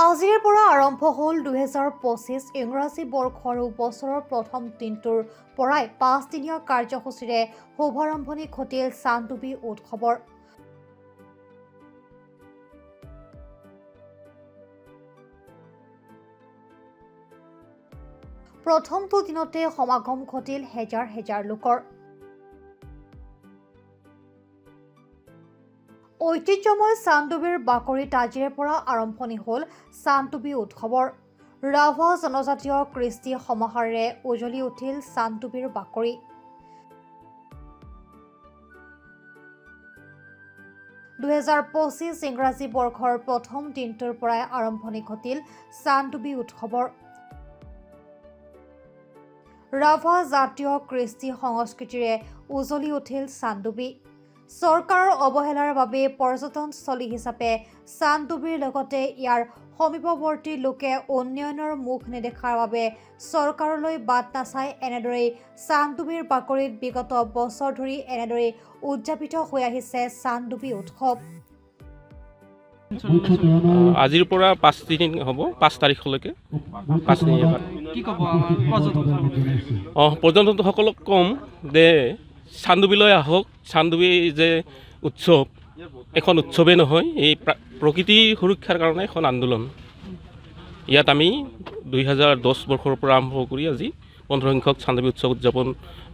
আজিৰ পৰা আৰম্ভ হ'ল 2025 ইংৰাজী বৰ্ষৰ বছৰৰ প্ৰথম দিনটোৰ পৰাই 5 দিনীয়া কাৰ্যসূচীৰে শুভাৰম্ভণি ঘটিল চানডুবি উৎসৱৰ। প্ৰথমটো দিনতে সমাগম ঘটিল হেজাৰ হেজাৰ লোকৰ। ঐতিহ্যময় চানডুবিৰ বাকৰিত আজিৰে পৰা আৰম্ভণি হ'ল চানডুবি উৎসৱৰ। ৰাভা জনজাতীয় কৃষ্টি সমাহাৰেৰে উজ্বলি উঠিল চানডুবিৰ বাকৰি। (2025) ইংৰাজী বৰ্ষৰ প্ৰথম দিনটোৰ পৰাই আৰম্ভণি ঘটিল চানডুবি উৎসৱৰ। ৰাভা জাতীয় কৃষ্টি সংস্কৃতিৰে উজ্বলি উঠিল চানডুবি। চৰকাৰৰ অৱহেলাৰ বাবে পৰ্যটনস্থলী হিচাপে চানডুবিৰ লগতে ইয়াৰ সমীপৱৰ্তী লোকে উন্নয়নৰ মুখ নেদেখাৰ বাবে চৰকাৰলৈ বাট নাচাই এনেদৰেই চানডুবিৰ বাকৰিত বিগত বছৰ ধৰি এনেদৰেই উদযাপিত হৈ আহিছে চানডুবি উৎসৱ। আজিৰ পৰা 5 দিন হ'ব, 5 তাৰিখলৈকে 5 দিন। কি ক'ব আমাৰ পৰ্যটকসকলক ক'ম যে চানডুবিলৈ আহক। চানডুবি যে উৎসৱ, এখন উৎসৱেই নহয়, এই প্ৰকৃতি সুৰক্ষাৰ কাৰণে এখন আন্দোলন। ইয়াত আমি 2010 বৰ্ষৰ পৰা আৰম্ভ কৰি আজি 15 সংখ্যক চানডুবি উৎসৱ উদযাপন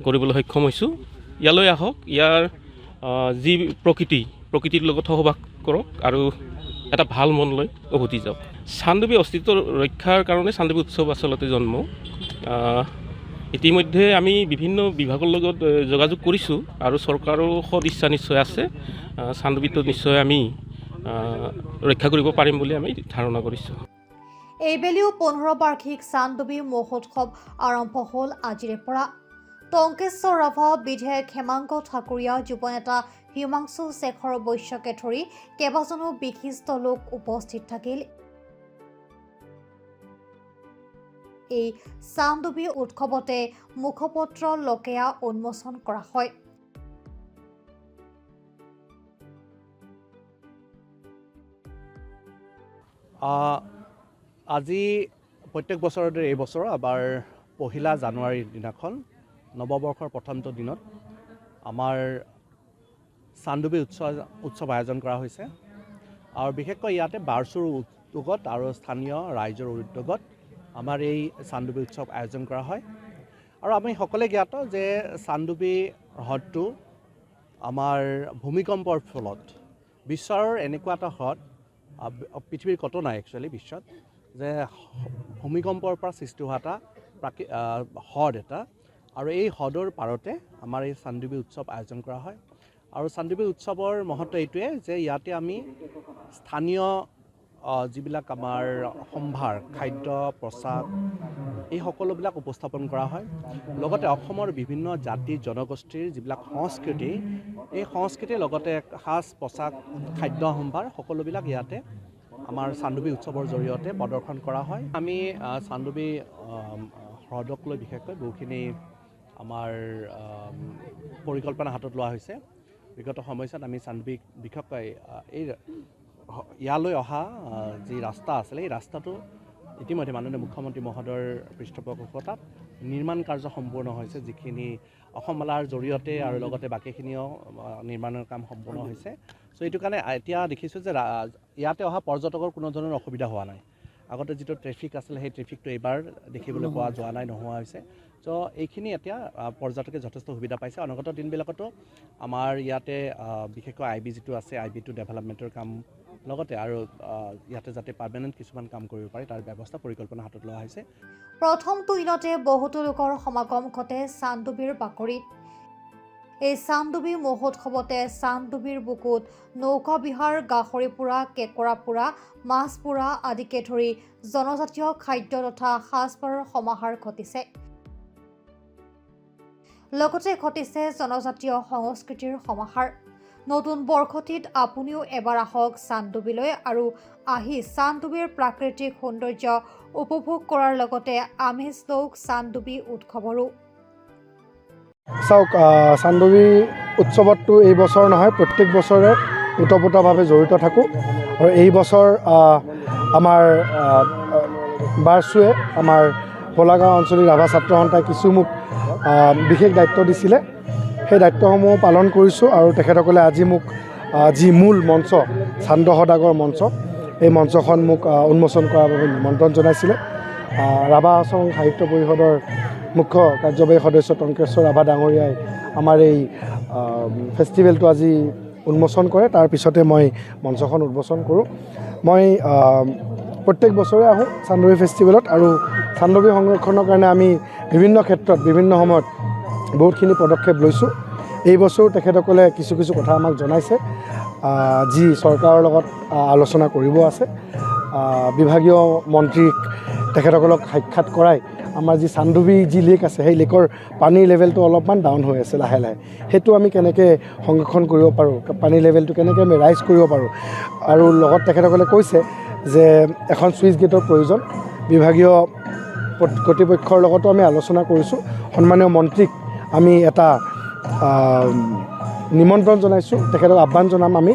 কৰিবলৈ সক্ষম হৈছোঁ। ইয়ালৈ আহক, ইয়াৰ যি প্ৰকৃতিৰ লগত সহবাস কৰক আৰু এটা ভাল মন লৈ উভতি যাওক। চানডুবি অস্তিত্ব ৰক্ষাৰ কাৰণে চানডুবি উৎসৱ আচলতে জন্ম। ইতিমধ্যে আমি বিভিন্ন বিভাগৰ লগত যোগাযোগ কৰিছোঁ আৰু চৰকাৰৰ সদিচ্ছা নিশ্চয় আছে। চানডুবিটো নিশ্চয় আমি ৰক্ষা কৰিব পাৰিম বুলি আমি ধাৰণা কৰিছোঁ। এইবেলিও 15 বাৰ্ষিক চানডুবি মহোৎসৱ আৰম্ভ হ'ল আজিৰে পৰা। টংকেশ্বৰ ৰাভা, বিধায়ক হেমাংগ ঠাকুৰীয়া, যুৱনেতা হিমাংশু শেখৰ বৈশ্যকে ধৰি কেইবাজনো বিশিষ্ট লোক উপস্থিত থাকিল। এই চানডুবি উৎসৱতে মুখপত্ৰ লকেয়া উন্মোচন কৰা হয়। আজি প্ৰত্যেক বছৰৰ দৰে এই বছৰ আবাৰ 1 জানুৱাৰীৰ দিনাখন নৱবৰ্ষৰ প্ৰথমটো দিনত আমাৰ চানডুবি উৎসৱ আয়োজন কৰা হৈছে আৰু বিশেষকৈ ইয়াতে বাৰছুৰ উদ্যোগত আৰু স্থানীয় ৰাইজৰ উদ্যোগত আমাৰ এই চানডুবি উৎসৱ আয়োজন কৰা হয়। আৰু আমি সকলোৱে জ্ঞাত যে চানডুবি হ্ৰদটো আমাৰ ভূমিকম্পৰ ফলত বিশ্বৰ এনেকুৱা এটা হ্ৰদ, পৃথিৱীৰ কতো নাই একচুৱেলি বিশ্বত, যে ভূমিকম্পৰ পৰা সৃষ্টি হোৱা এটা হ্ৰদ এটা, আৰু এই হ্ৰদৰ পাৰতে আমাৰ এই চানডুবি উৎসৱ আয়োজন কৰা হয়। আৰু চানডুবি উৎসৱৰ মহত্ব এইটোৱে যে ইয়াতে আমি স্থানীয় যিবিলাক আমাৰ সম্ভাৰ, খাদ্য, পোচাক, এই সকলোবিলাক উপস্থাপন কৰা হয়। লগতে অসমৰ বিভিন্ন জাতি জনগোষ্ঠীৰ যিবিলাক সংস্কৃতি, এই সংস্কৃতিৰ লগতে সাজ পোচাক, খাদ্য সম্ভাৰ সকলোবিলাক ইয়াতে আমাৰ চানডুবি উৎসৱৰ জৰিয়তে প্ৰদৰ্শন কৰা হয়। আমি চানডুবি হ্ৰদক লৈ বিশেষকৈ বহুখিনি আমাৰ পৰিকল্পনা হাতত লোৱা হৈছে। বিগত সময়ছোৱাত আমি চানডুবিক বিশেষকৈ ইয়ালৈ অহা যি ৰাস্তা আছিলে, এই ৰাস্তাটো ইতিমধ্যে মাননীয় মুখ্যমন্ত্ৰী মহোদয়ৰ পৃষ্ঠপোষকতাত নিৰ্মাণ কাৰ্য সম্পূৰ্ণ হৈছে, যিখিনি অসমমালাৰ জৰিয়তে আৰু লগতে বাকীখিনিও নিৰ্মাণৰ কাম সম্পূৰ্ণ হৈছে। চ' এইটো কাৰণে এতিয়া দেখিছোঁ যে ইয়াতে অহা পৰ্যটকৰ কোনো ধৰণৰ অসুবিধা হোৱা নাই। আগতে যিটো ট্ৰেফিক আছিলে, সেই ট্ৰেফিকটো এইবাৰ দেখিবলৈ পোৱা যোৱা নাই, নোহোৱা হৈছে। চ' এইখিনি এতিয়া পৰ্যটকে যথেষ্ট সুবিধা পাইছে। অনাগত দিনবিলাকতো আমাৰ ইয়াতে বিশেষকৈ IB যিটো আছে, IB2 ডেভেলপমেণ্টৰ কাম, লগতে আৰু ইয়াতে যাতে পাৰ্মানেণ্ট কিছুমান কাম কৰিব পাৰে তাৰ ব্যৱস্থা পৰিকল্পনা হাতত লোৱা হৈছে। প্ৰথমটো দিনতে বহুতো লোকৰ সমাগম ঘটে চানডুবিৰ বাকৰিত। এই চানডুবি মহোৎসৱতে চানডুবিৰ বুকুত নৌকা বিহাৰ, গাহৰি পোৰা, কেঁকোৰা পোৰা, মাছ পোৰা আদিকে ধৰি জনজাতীয় খাদ্য তথা সাজপাৰৰ সমাহাৰ ঘটিছে। লগতে ঘটিছে জনজাতীয় সংস্কৃতিৰ সমাহাৰ। নতুন বৰ্ষটিত আপুনিও এবাৰ আহক চানডুবিলৈ আৰু আহি চানডুবিৰ প্ৰাকৃতিক সৌন্দৰ্য উপভোগ কৰাৰ লগতে আমেজ লওক চানডুবি উৎসৱৰো। চাওক, চানডুবি উৎসৱতটো এই বছৰ নহয়, প্ৰত্যেক বছৰে ওতপ্ৰোতভাৱে জড়িত থাকোঁ আৰু এই বছৰ আমাৰ বাৰচুৱে আমাৰ ভোলাগাঁও আঞ্চলিক ৰাভা ছাত্ৰ সন্থাই কিছু মোক বিশেষ দায়িত্ব দিছিলে। সেই দায়িত্বসমূহ পালন কৰিছোঁ আৰু তেখেতসকলে আজি মোক যি মূল মঞ্চ চান্দ সদাগৰ মঞ্চ, এই মঞ্চখন মোক উন্মোচন কৰাৰ বাবে নিমন্ত্ৰণ জনাইছিলে। ৰাভা হাছং সাহিত্য পৰিষদৰ মুখ্য কাৰ্যবাহী সদস্য টংকেশ্বৰ ৰাভা ডাঙৰীয়াই আমাৰ এই ফেষ্টিভেলটো আজি উন্মোচন কৰে। তাৰ পিছতে মই মঞ্চখন উন্মোচন কৰোঁ। মই প্ৰত্যেক বছৰে আহোঁ চান্দুবি ফেষ্টিভেলত আৰু চান্দুবি সংৰক্ষণৰ কাৰণে আমি বিভিন্ন ক্ষেত্ৰত বিভিন্ন সময়ত বহুতখিনি পদক্ষেপ লৈছোঁ। এই বছৰো তেখেতসকলে কিছু কিছু কথা আমাক জনাইছে, যি চৰকাৰৰ লগত আলোচনা কৰিব আছে। বিভাগীয় মন্ত্ৰীক তেখেতসকলক সাক্ষাৎ কৰাই আমাৰ যি চান্দুবি যি লেক আছে, সেই লেকৰ পানীৰ লেভেলটো অলপমান ডাউন হৈ আছে লাহে লাহে। সেইটো আমি কেনেকৈ সংৰক্ষণ কৰিব পাৰোঁ, পানীৰ লেভেলটো কেনেকৈ আমি ৰাইজ কৰিব পাৰোঁ। আৰু লগত তেখেতসকলে কৈছে যে এখন চুইচ গেটৰ প্ৰয়োজন। বিভাগীয় কৰ্তৃপক্ষৰ লগতো আমি আলোচনা কৰিছোঁ। সন্মানীয় মন্ত্ৰীক আমি এটা নিমন্ত্ৰণ জনাইছোঁ, তেখেতক আহ্বান জনাম আমি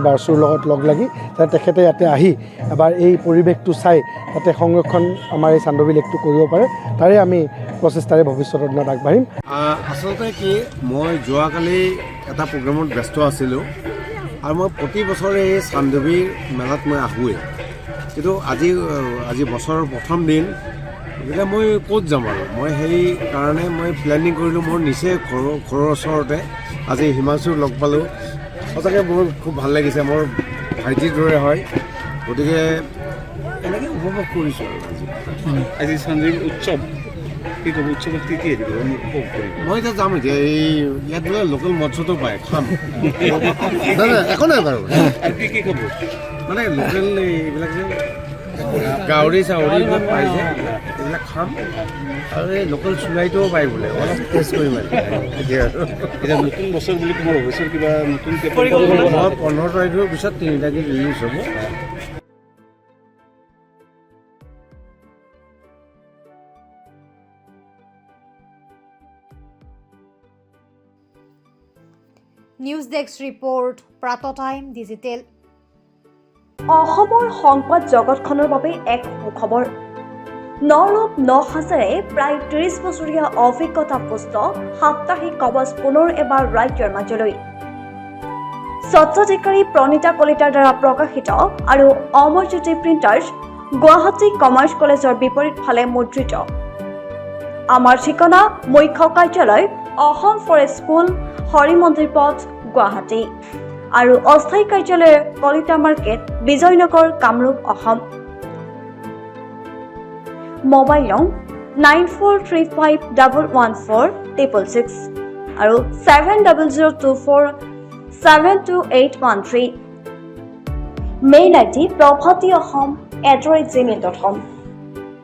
বাৰচুৰ লগত লগ লাগি, যাতে তেখেতে ইয়াতে আহি এবাৰ এই পৰিৱেশটো চাই যাতে সংৰক্ষণ আমাৰ এই চান্দুবি লেকটো কৰিব পাৰে, তাৰে আমি প্ৰচেষ্টাৰে ভৱিষ্যতৰ দিনত আগবাঢ়িম। আচলতে কি, মই যোৱাকালি এটা প্ৰগ্ৰেমত ব্যস্ত আছিলোঁ আৰু মই প্ৰতি বছৰে এই চান্দুবিৰ মেলাত মই আহোঁৱেই, কিন্তু আজি বছৰৰ প্ৰথম দিন, গতিকে মই ক'ত যাম আৰু মই সেইকাৰণে মই প্লেনিং কৰিলোঁ মোৰ নিচে ঘৰৰ ওচৰতে। আজি হিমাংশুক লগ পালোঁ, সঁচাকৈ মোৰ খুব ভাল লাগিছে, মোৰ ভাইটিৰ দৰে হয়, গতিকে এনেকৈ উপভোগ কৰিছোঁ আৰু আজি চান্দুবি উৎসৱ কি ক'ব, উৎসৱত কি আহিব উপভোগ কৰিব? মই এতিয়া যাম। এতিয়া ইয়াত বোলে লোকেল মৎস্যটো পায়, খাম। নাই একো নাই বাৰু। আৰু কি খাব? মানে লোকেল এইবিলাক যে গাহৰি চাহৰি এইবিলাক পাই যে, এইবিলাক খাম। আৰু এই লোকেল চুলাইটোও পায় বোলে, অলপ টেষ্ট কৰিম আৰু এতিয়া নতুন বছৰ বুলি তোমাৰ অফিচৰ কিবা নতুন মই 15 তাৰিখৰ পিছত 3 তাৰিখে ৰিলিজ হ'ব। নিউজ ডেস্ক ৰিপৰ্ট, প্ৰাত টাইম ডিজিটেল। অসমৰ সংবাদ জগতখনৰ বাবে এক সুখবৰ। নৰূপ নসাজেৰে প্ৰায় 30 বছৰীয়া অভিজ্ঞতা পুষ্ট সাপ্তাহিক কবচ পুনৰ এবাৰ ৰাজ্যৰ মাজলৈ। স্বত্বাধিকাৰী প্ৰণীতা কলিতাৰ দ্বাৰা প্ৰকাশিত আৰু অমৰজ্যোতি প্ৰিণ্টাৰ্ছ, গুৱাহাটী কমাৰ্চ কলেজৰ বিপৰীত ফালে মুদ্ৰিত। আমাৰ ঠিকনা মুখ্য কাৰ্যালয় অসম ফৰেষ্ট স্কুল, হৰি মন্দিৰ পথ, গুৱাহাটী আৰু অস্থায়ী কাৰ্যালয় কলিতা মাৰ্কেট, বিজয়নগৰ, কামৰূপ, অসম। মোবাইল নং 9435114666 আৰু 7024722813। Mail ID probhatiahom@gmail.com।